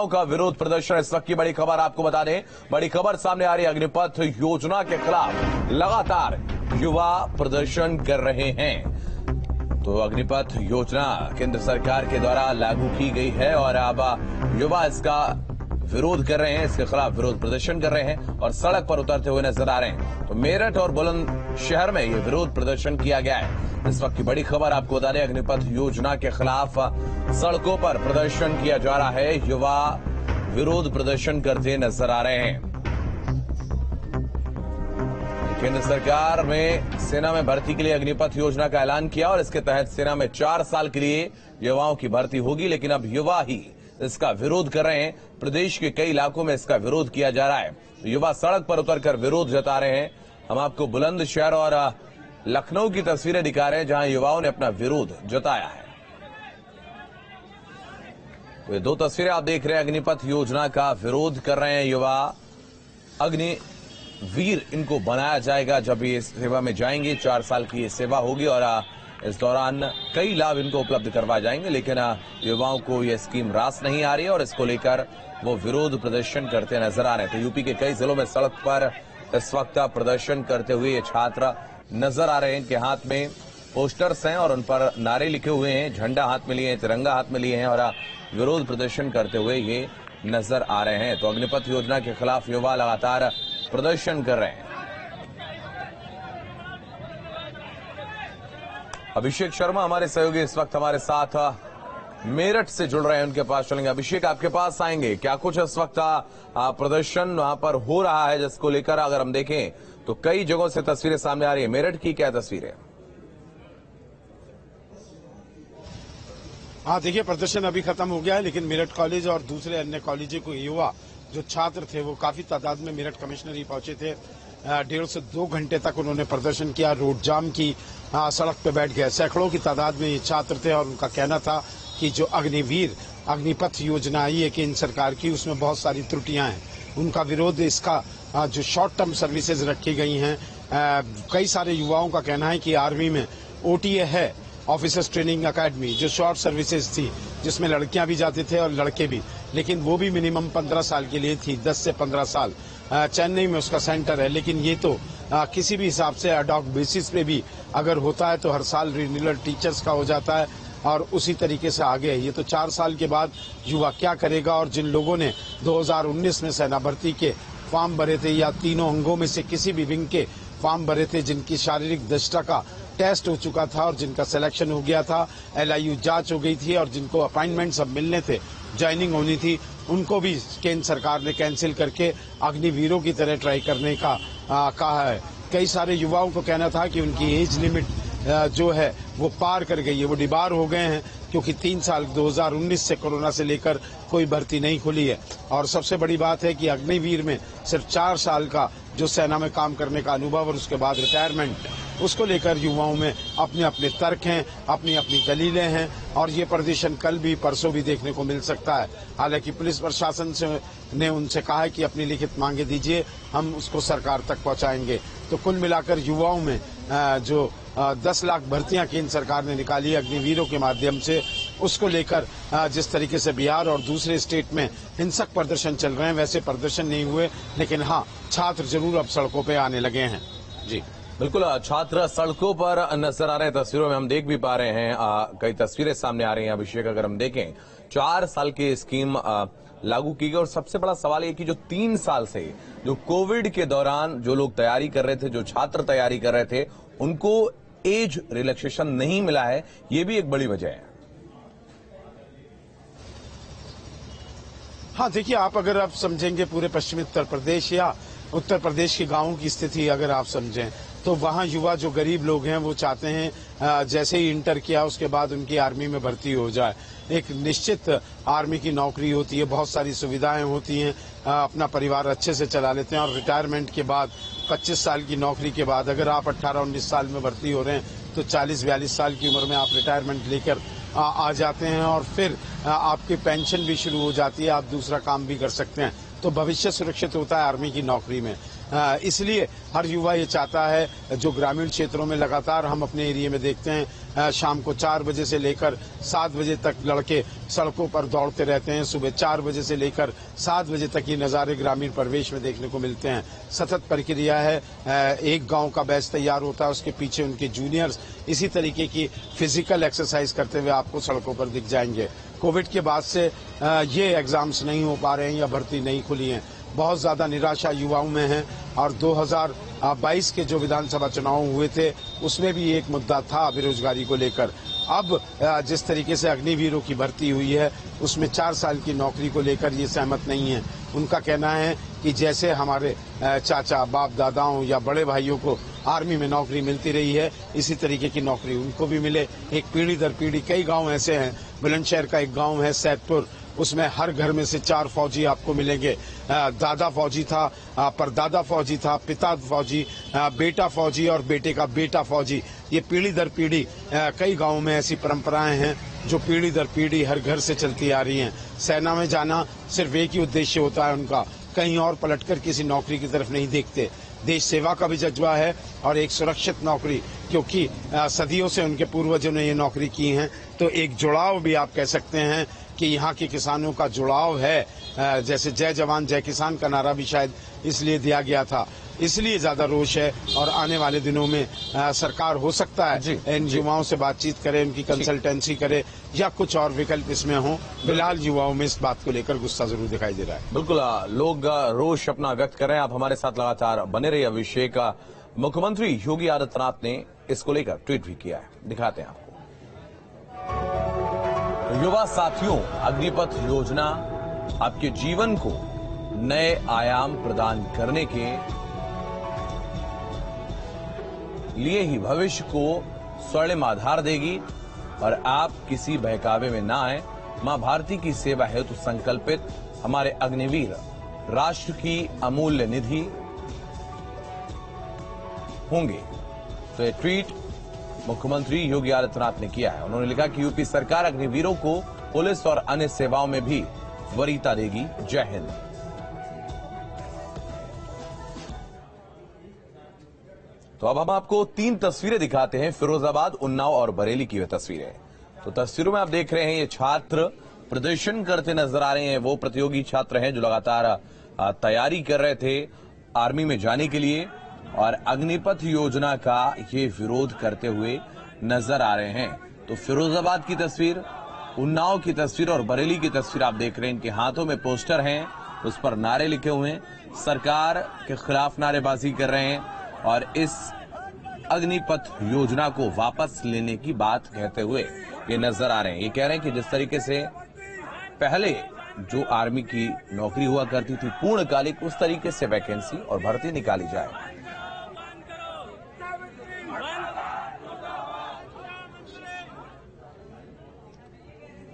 का विरोध प्रदर्शन। इस वक्त की बड़ी खबर आपको बता दें, बड़ी खबर सामने आ रही है। अग्निपथ योजना के खिलाफ लगातार युवा प्रदर्शन कर रहे हैं। तो अग्निपथ योजना केंद्र सरकार के द्वारा लागू की गई है और अब युवा इसका विरोध कर रहे हैं, इसके खिलाफ विरोध प्रदर्शन कर रहे हैं और सड़क पर उतरते हुए नजर आ रहे हैं। तो मेरठ और बुलंदशहर में ये विरोध प्रदर्शन किया गया है। इस वक्त की बड़ी खबर आपको बता दें, अग्निपथ योजना के खिलाफ सड़कों पर प्रदर्शन किया जा रहा है। युवा विरोध प्रदर्शन करते नजर आ रहे हैं। केंद्र सरकार में सेना में भर्ती के लिए अग्निपथ योजना का ऐलान किया और इसके तहत सेना में 4 साल के लिए युवाओं की भर्ती होगी, लेकिन अब युवा ही इसका विरोध कर रहे हैं। प्रदेश के कई इलाकों में इसका विरोध किया जा रहा है। युवा सड़क पर उतरकर विरोध जता रहे हैं। हम आपको बुलंदशहर और लखनऊ की तस्वीरें दिखा रहे हैं, जहां युवाओं ने अपना विरोध जताया है। तो ये 2 तस्वीरें आप देख रहे हैं, अग्निपथ योजना का विरोध कर रहे हैं युवा। अग्निवीर इनको बनाया जाएगा जब ये सेवा में जाएंगे। 4 साल की ये सेवा होगी और इस दौरान कई लाभ इनको उपलब्ध करवाए जाएंगे, लेकिन युवाओं को यह स्कीम रास नहीं आ रही है और इसको लेकर वो विरोध प्रदर्शन करते नजर आ रहे हैं। तो यूपी के कई जिलों में सड़क पर इस वक्त प्रदर्शन करते हुए ये छात्र नजर आ रहे हैं। इनके हाथ में पोस्टर्स हैं और उन पर नारे लिखे हुए हैं, झंडा हाथ में लिए हैं, तिरंगा हाथ में लिए हैं और विरोध प्रदर्शन करते हुए ये नजर आ रहे हैं। तो अग्निपथ योजना के खिलाफ युवा लगातार प्रदर्शन कर रहे हैं। अभिषेक शर्मा हमारे सहयोगी इस वक्त हमारे साथ मेरठ से जुड़ रहे हैं, उनके पास चलेंगे। अभिषेक, आपके पास आएंगे, क्या कुछ इस वक्त प्रदर्शन वहां पर हो रहा है जिसको लेकर अगर हम देखें तो कई जगहों से तस्वीरें सामने आ रही है। मेरठ की क्या तस्वीरें? हाँ, देखिए, प्रदर्शन अभी खत्म हो गया है, लेकिन मेरठ कॉलेज और दूसरे अन्य कॉलेजों के युवा जो छात्र थे वो काफी तादाद में मेरठ कमिश्नरी पहुंचे थे। 1.5 से 2 घंटे तक उन्होंने प्रदर्शन किया, रोड जाम की, सड़क पे बैठ गए। सैकड़ों की तादाद में ये छात्र थे और उनका कहना था कि जो अग्निपथ योजना आई है केंद्र सरकार की, उसमें बहुत सारी त्रुटियां हैं। उनका विरोध इसका जो शॉर्ट टर्म सर्विसेज रखी गई हैं, कई सारे युवाओं का कहना है कि आर्मी में OTA है, ऑफिसर्स ट्रेनिंग अकेडमी, जो शॉर्ट सर्विसेज थी जिसमें लड़कियां भी जाते थे और लड़के भी, लेकिन वो भी मिनिमम 15 साल के लिए थी, 10 से 15 साल। चेन्नई में उसका सेंटर है, लेकिन ये तो किसी भी हिसाब से एडॉक बेसिस पे भी अगर होता है तो हर साल रिन्यूअल टीचर्स का हो जाता है और उसी तरीके से आगे है। ये तो 4 साल के बाद युवा क्या करेगा? और जिन लोगों ने 2019 में सेना भर्ती के फॉर्म भरे थे या तीनों अंगों में से किसी भी विंग के फॉर्म भरे थे, जिनकी शारीरिक दक्षता का टेस्ट हो चुका था और जिनका सिलेक्शन हो गया था, LIU जांच हो गई थी और जिनको अपॉइंटमेंट सब मिलने थे, ज्वाइनिंग होनी थी, उनको भी केंद्र सरकार ने कैंसिल करके अग्निवीरों की तरह ट्राई करने का कहा है। कई सारे युवाओं को कहना था कि उनकी एज लिमिट जो है वो पार कर गई है, वो डिबार हो गए हैं, क्योंकि 3 साल 2019 से कोरोना से लेकर कोई भर्ती नहीं खुली है। और सबसे बड़ी बात है कि अग्निवीर में सिर्फ 4 साल का जो सेना में काम करने का अनुभव और उसके बाद रिटायरमेंट, उसको लेकर युवाओं में अपने अपने तर्क हैं, अपनी अपनी दलीलें हैं और ये प्रदर्शन कल भी परसों भी देखने को मिल सकता है। हालांकि पुलिस प्रशासन ने उनसे कहा है कि अपनी लिखित मांगे दीजिए, हम उसको सरकार तक पहुंचाएंगे। तो कुल मिलाकर युवाओं में जो 10 लाख भर्तियां केंद्र सरकार ने निकाली अग्निवीरों के माध्यम से, उसको लेकर जिस तरीके से बिहार और दूसरे स्टेट में हिंसक प्रदर्शन चल रहे हैं, वैसे प्रदर्शन नहीं हुए, लेकिन हाँ, छात्र जरूर अब सड़कों पे आने लगे हैं। जी बिल्कुल, छात्र सड़कों पर नजर आ रहे हैं। तस्वीरों में हम देख भी पा रहे हैं, कई तस्वीरें सामने आ रही हैं। अभिषेक, अगर हम देखें 4 साल की स्कीम लागू की गई और सबसे बड़ा सवाल ये कि जो 3 साल से जो कोविड के दौरान जो लोग तैयारी कर रहे थे, जो छात्र तैयारी कर रहे थे, उनको एज रिलैक्सेशन नहीं मिला है, ये भी एक बड़ी वजह है। हाँ, देखिए, आप अगर आप समझेंगे पूरे पश्चिमी उत्तर प्रदेश या उत्तर प्रदेश के गांवों की स्थिति अगर आप समझें, तो वहां युवा जो गरीब लोग हैं वो चाहते हैं जैसे ही इंटर किया उसके बाद उनकी आर्मी में भर्ती हो जाए। एक निश्चित आर्मी की नौकरी होती है, बहुत सारी सुविधाएं होती हैं, अपना परिवार अच्छे से चला लेते हैं और रिटायरमेंट के बाद 25 साल की नौकरी के बाद अगर आप 18-19 साल में भर्ती हो रहे हैं तो 40-42 साल की उम्र में आप रिटायरमेंट लेकर आ जाते हैं और फिर आपकी पेंशन भी शुरू हो जाती है, आप दूसरा काम भी कर सकते हैं। तो भविष्य सुरक्षित होता है आर्मी की नौकरी में। इसलिए हर युवा ये चाहता है, जो ग्रामीण क्षेत्रों में लगातार हम अपने एरिया में देखते हैं, शाम को 4 बजे से लेकर 7 बजे तक लड़के सड़कों पर दौड़ते रहते हैं। सुबह 4 बजे से लेकर 7 बजे तक ये नज़ारे ग्रामीण परिवेश में देखने को मिलते हैं। सतत प्रक्रिया है, एक गांव का बैच तैयार होता है, उसके पीछे उनके जूनियर्स इसी तरीके की फिजिकल एक्सरसाइज करते हुए आपको सड़कों पर दिख जाएंगे। कोविड के बाद से ये एग्जाम्स नहीं हो पा रहे हैं या भर्ती नहीं खुली है। बहुत ज्यादा निराशा युवाओं में है और 2022 के जो विधानसभा चुनाव हुए थे उसमें भी एक मुद्दा था बेरोजगारी को लेकर। अब जिस तरीके से अग्निवीरों की भर्ती हुई है उसमें 4 साल की नौकरी को लेकर ये सहमत नहीं है। उनका कहना है कि जैसे हमारे चाचा बाप दादाओं या बड़े भाइयों को आर्मी में नौकरी मिलती रही है, इसी तरीके की नौकरी उनको भी मिले। एक पीढ़ी दर पीढ़ी कई गांव ऐसे हैं, बुलंदशहर का एक गांव है सैदपुर, उसमें हर घर में से 4 फौजी आपको मिलेंगे। दादा फौजी था, परदादा फौजी था, पिता फौजी, बेटा फौजी और बेटे का बेटा फौजी। ये पीढ़ी दर पीढ़ी कई गांवों में ऐसी परंपराएं हैं जो पीढ़ी दर पीढ़ी हर घर से चलती आ रही हैं। सेना में जाना सिर्फ एक ही उद्देश्य होता है उनका, कहीं और पलटकर किसी नौकरी की तरफ नहीं देखते। देश सेवा का भी जज्बा है और एक सुरक्षित नौकरी, क्योंकि सदियों से उनके पूर्वजों ने ये नौकरी की है। तो एक जुड़ाव भी आप कह सकते हैं कि यहाँ के किसानों का जुड़ाव है। जैसे जय जवान जय किसान का नारा भी शायद इसलिए दिया गया था, इसलिए ज्यादा रोष है। और आने वाले दिनों में सरकार हो सकता है इन युवाओं से बातचीत करे, उनकी कंसल्टेंसी करे या कुछ और विकल्प इसमें हो। फिलहाल युवाओं में इस बात को लेकर गुस्सा जरूर दिखाई दे रहा है। बिल्कुल, लोग रोष अपना व्यक्त कर रहे हैं। आप हमारे साथ लगातार बने रहिए। अभिषेक, मुख्यमंत्री योगी आदित्यनाथ ने इसको लेकर ट्वीट भी किया है, दिखाते हैं आपको। युवा साथियों, अग्निपथ योजना आपके जीवन को नए आयाम प्रदान करने के लिए ही भविष्य को स्वर्णिम आधार देगी और आप किसी बहकावे में ना आए। मां भारती की सेवा हेतु संकल्पित हमारे अग्निवीर राष्ट्र की अमूल्य निधि होंगे। तो ये ट्वीट मुख्यमंत्री योगी आदित्यनाथ ने किया है। उन्होंने लिखा कि यूपी सरकार अग्निवीरों को पुलिस और अन्य सेवाओं में भी वरीयता देगी। जय हिंद। तो अब हम आपको 3 तस्वीरें दिखाते हैं, फिरोजाबाद, उन्नाव और बरेली की वे तस्वीरें। तो तस्वीरों में आप देख रहे हैं ये छात्र प्रदर्शन करते नजर आ रहे हैं। वो प्रतियोगी छात्र हैं जो लगातार तैयारी कर रहे थे आर्मी में जाने के लिए और अग्निपथ योजना का ये विरोध करते हुए नजर आ रहे हैं। तो फिरोजाबाद की तस्वीर, उन्नाव की तस्वीर और बरेली की तस्वीर आप देख रहे हैं। इनके हाथों में पोस्टर हैं, उस पर नारे लिखे हुए हैं, सरकार के खिलाफ नारेबाजी कर रहे हैं और इस अग्निपथ योजना को वापस लेने की बात कहते हुए ये नजर आ रहे हैं। ये कह रहे हैं कि जिस तरीके से पहले जो आर्मी की नौकरी हुआ करती थी पूर्णकालिक, उस तरीके से वैकेंसी और भर्ती निकाली जाए।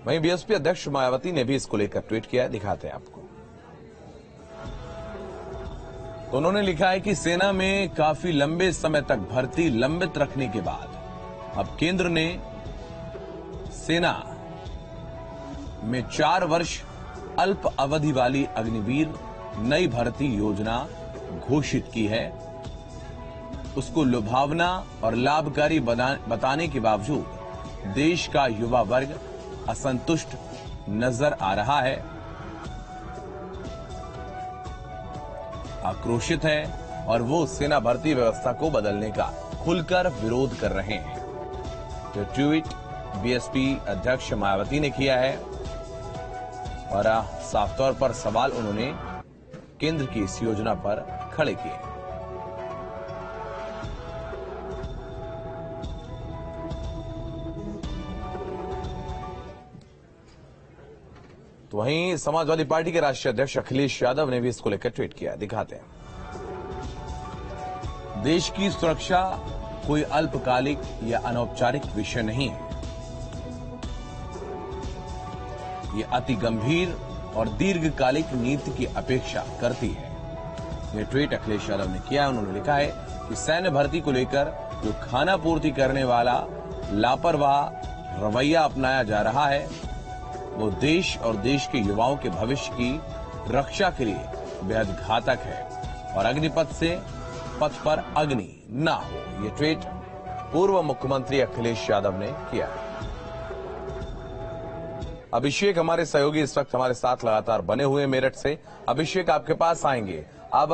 वहीं बीएसपी अध्यक्ष मायावती ने भी इसको लेकर ट्वीट किया है, दिखाते हैं आपको। तो उन्होंने लिखा है कि सेना में काफी लंबे समय तक भर्ती लंबित रखने के बाद अब केंद्र ने सेना में 4 वर्ष अल्प अवधि वाली अग्निवीर नई भर्ती योजना घोषित की है। उसको लुभावना और लाभकारी बताने के बावजूद देश का युवा वर्ग असंतुष्ट नजर आ रहा है, आक्रोशित है और वो सेना भर्ती व्यवस्था को बदलने का खुलकर विरोध कर रहे हैं। जो ट्वीट बीएसपी अध्यक्ष मायावती ने किया है और साफ तौर पर सवाल उन्होंने केंद्र की इस योजना पर खड़े किए। तो वहीं समाजवादी पार्टी के राष्ट्रीय अध्यक्ष अखिलेश यादव ने भी इसको लेकर ट्वीट किया, दिखाते हैं। देश की सुरक्षा कोई अल्पकालिक या अनौपचारिक विषय नहीं है, ये अति गंभीर और दीर्घकालिक नीति की अपेक्षा करती है। यह ट्वीट अखिलेश यादव ने किया। उन्होंने लिखा है कि सैन्य भर्ती को लेकर जो खाना पूर्ति करने वाला लापरवाह रवैया अपनाया जा रहा है वो देश और देश के युवाओं के भविष्य की रक्षा के लिए बेहद घातक है। और अग्निपथ से पथ पर अग्नि ना हो। ये ट्वीट पूर्व मुख्यमंत्री अखिलेश यादव ने किया है। अभिषेक हमारे सहयोगी इस वक्त हमारे साथ लगातार बने हुए मेरठ से। अभिषेक, आपके पास आएंगे। अब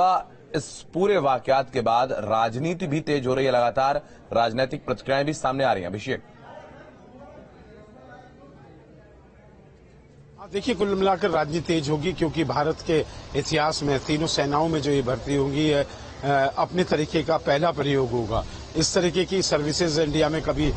इस पूरे वाकयात के बाद राजनीति भी तेज हो रही है, लगातार राजनीतिक प्रतिक्रियाएं भी सामने आ रही हैं। अभिषेक, देखिए, कुल मिलाकर राजनीति तेज होगी क्योंकि भारत के इतिहास में तीनों सेनाओं में जो ये भर्ती होगी अपने तरीके का पहला प्रयोग होगा। इस तरीके की सर्विसेज इंडिया में कभी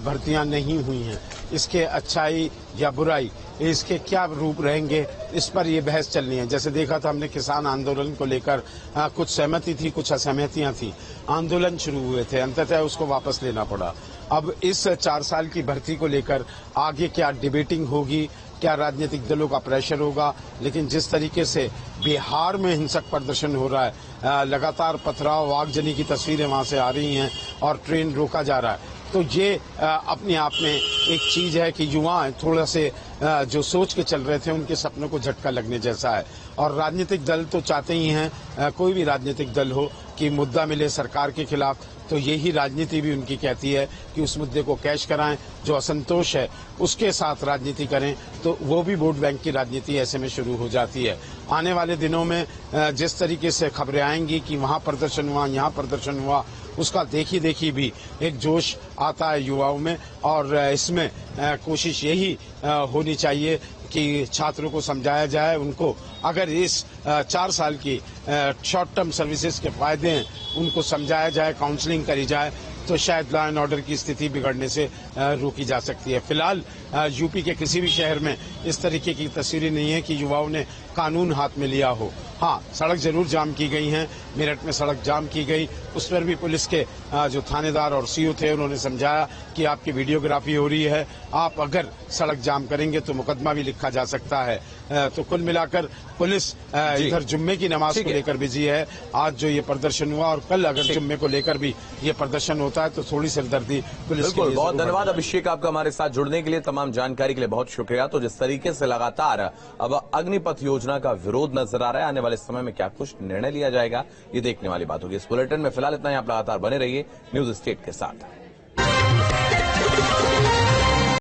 भर्तियां नहीं हुई हैं। इसके अच्छाई या बुराई, इसके क्या रूप रहेंगे, इस पर ये बहस चलनी है। जैसे देखा था हमने किसान आंदोलन को लेकर कुछ सहमति थी, कुछ असहमतियां थी। आंदोलन शुरू हुए थे, अंततः उसको वापस लेना पड़ा। अब इस 4 साल की भर्ती को लेकर आगे क्या डिबेटिंग होगी, क्या राजनीतिक दलों का प्रेशर होगा, लेकिन जिस तरीके से बिहार में हिंसक प्रदर्शन हो रहा है, लगातार पथराव, आगजनी की तस्वीरें वहां से आ रही हैं और ट्रेन रोका जा रहा है, तो ये अपने आप में एक चीज है कि युवा थोड़ा से जो सोच के चल रहे थे उनके सपनों को झटका लगने जैसा है। और राजनीतिक दल तो चाहते ही हैं, कोई भी राजनीतिक दल हो, कि मुद्दा मिले सरकार के खिलाफ। तो यही राजनीति भी उनकी कहती है कि उस मुद्दे को कैश कराएं, जो असंतोष है उसके साथ राजनीति करें, तो वो भी वोट बैंक की राजनीति ऐसे में शुरू हो जाती है। आने वाले दिनों में जिस तरीके से खबरें आएंगी कि वहां प्रदर्शन हुआ, यहां प्रदर्शन हुआ, उसका देखी भी एक जोश आता है युवाओं में। और इसमें कोशिश यही होनी चाहिए कि छात्रों को समझाया जाए, उनको अगर इस 4 साल की शॉर्ट टर्म सर्विसेज के फायदे हैं उनको समझाया जाए, काउंसलिंग करी जाए, तो शायद लॉ एंड ऑर्डर की स्थिति बिगड़ने से रोकी जा सकती है। फिलहाल यूपी के किसी भी शहर में इस तरीके की तस्वीरें नहीं है कि युवाओं ने कानून हाथ में लिया हो। हाँ, सड़क जरूर जाम की गई हैं, मेरठ में सड़क जाम की गई, उस पर भी पुलिस के जो थानेदार और सीओ थे उन्होंने समझाया कि आपकी वीडियोग्राफी हो रही है, आप अगर सड़क जाम करेंगे तो मुकदमा भी लिखा जा सकता है। तो कुल मिलाकर पुलिस इधर जुम्मे की नमाज को लेकर बिजी है। आज जो ये प्रदर्शन हुआ और कल अगर जुम्मे को लेकर भी ये प्रदर्शन होता है तो थोड़ी सिरदर्दी पुलिस के लिए। बहुत धन्यवाद अभिषेक, आपका हमारे साथ जुड़ने के लिए, तमाम जानकारी के लिए बहुत शुक्रिया। तो जिस तरीके से लगातार अब अग्निपथ योजना का विरोध नजर आ रहा है, आने वाले समय में क्या कुछ निर्णय लिया जाएगा, ये देखने वाली बात होगी। इस बुलेटिन में फिलहाल इतना ही। आप लगातार बने रहिए न्यूज स्टेट के साथ।